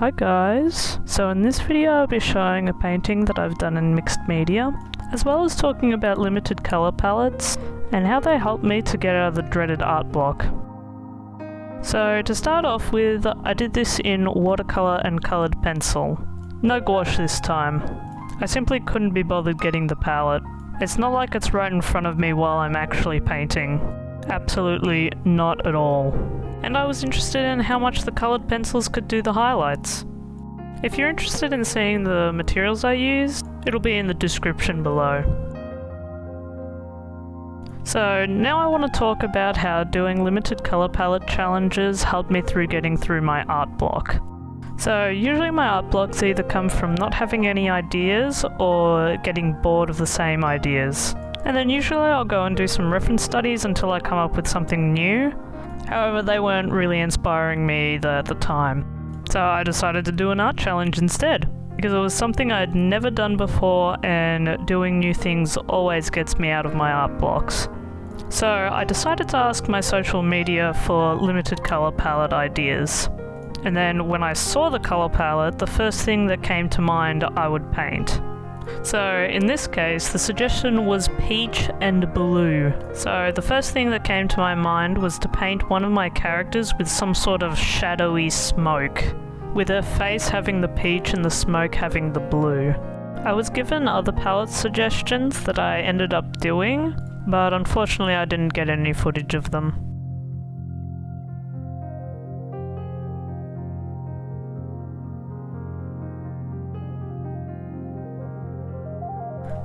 Hi guys! So in this video I'll be showing a painting that I've done in mixed media, as well as talking about limited colour palettes and how they help me to get out of the dreaded art block. So to start off with, I did this in watercolour and coloured pencil. No gouache this time. I simply couldn't be bothered getting the palette. It's not like it's right in front of me while I'm actually painting. Absolutely not at all. And I was interested in how much the coloured pencils could do the highlights. If you're interested in seeing the materials I used, it'll be in the description below. So now I want to talk about how doing limited colour palette challenges helped me through getting through my art block. So usually my art blocks either come from not having any ideas or getting bored of the same ideas. And then usually I'll go and do some reference studies until I come up with something new. However, they weren't really inspiring me at the time. So I decided to do an art challenge instead, because it was something I'd never done before, and doing new things always gets me out of my art blocks. So I decided to ask my social media for limited colour palette ideas. And then when I saw the colour palette, the first thing that came to mind I would paint. So in this case, the suggestion was peach and blue. So the first thing that came to my mind was to paint one of my characters with some sort of shadowy smoke, with her face having the peach and the smoke having the blue. I was given other palette suggestions that I ended up doing, but unfortunately I didn't get any footage of them.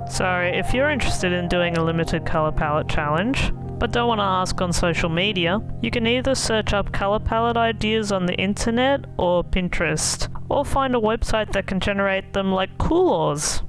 So if you're interested in doing a limited colour palette challenge, but don't want to ask on social media, you can either search up colour palette ideas on the internet or Pinterest, or find a website that can generate them like Coolors.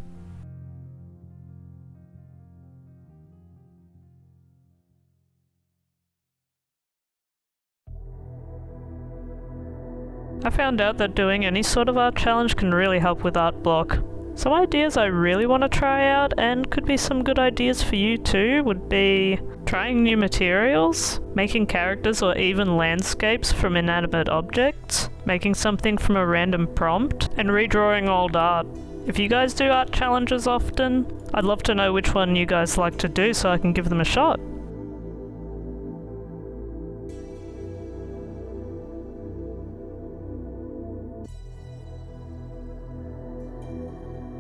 I found out that doing any sort of art challenge can really help with art block. Some ideas I really want to try out, and could be some good ideas for you too, would be trying new materials, making characters or even landscapes from inanimate objects, making something from a random prompt, and redrawing old art. If you guys do art challenges often, I'd love to know which one you guys like to do so I can give them a shot.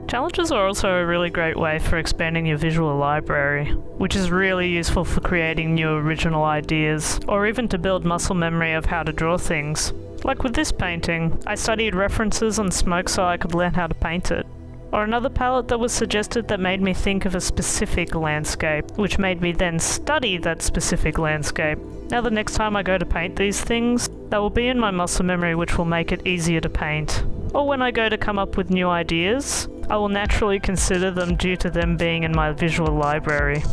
Challenges are also a really great way for expanding your visual library, which is really useful for creating new original ideas, or even to build muscle memory of how to draw things. Like with this painting, I studied references on smoke so I could learn how to paint it. Or another palette that was suggested that made me think of a specific landscape, which made me then study that specific landscape. Now the next time I go to paint these things, that will be in my muscle memory, which will make it easier to paint. Or when I go to come up with new ideas, I will naturally consider them due to them being in my visual library.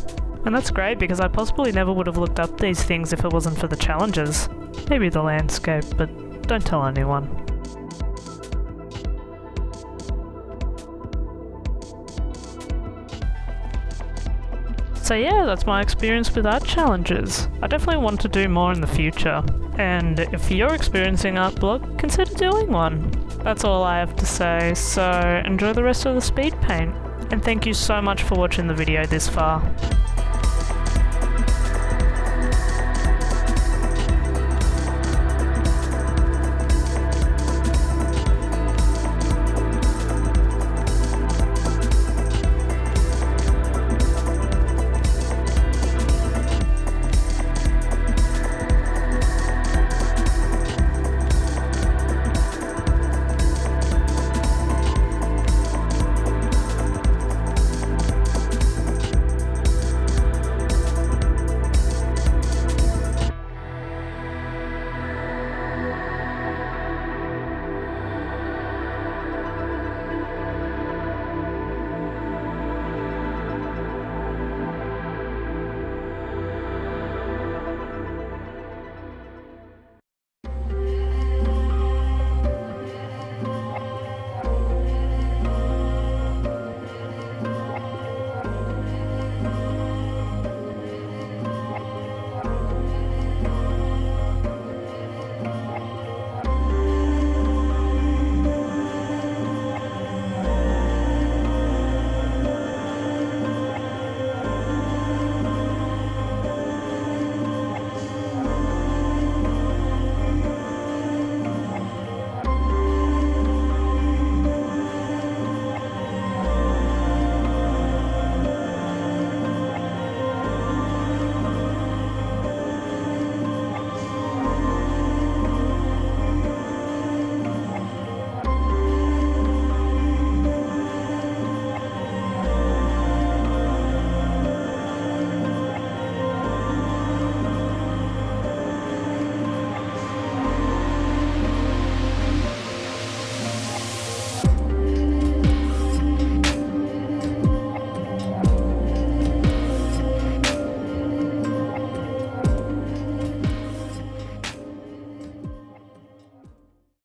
And that's great because I possibly never would have looked up these things if it wasn't for the challenges. Maybe the landscape, but don't tell anyone. So yeah, that's my experience with art challenges. I definitely want to do more in the future. And if you're experiencing art block, consider doing one. That's all I have to say, so enjoy the rest of the speed paint. And thank you so much for watching the video this far.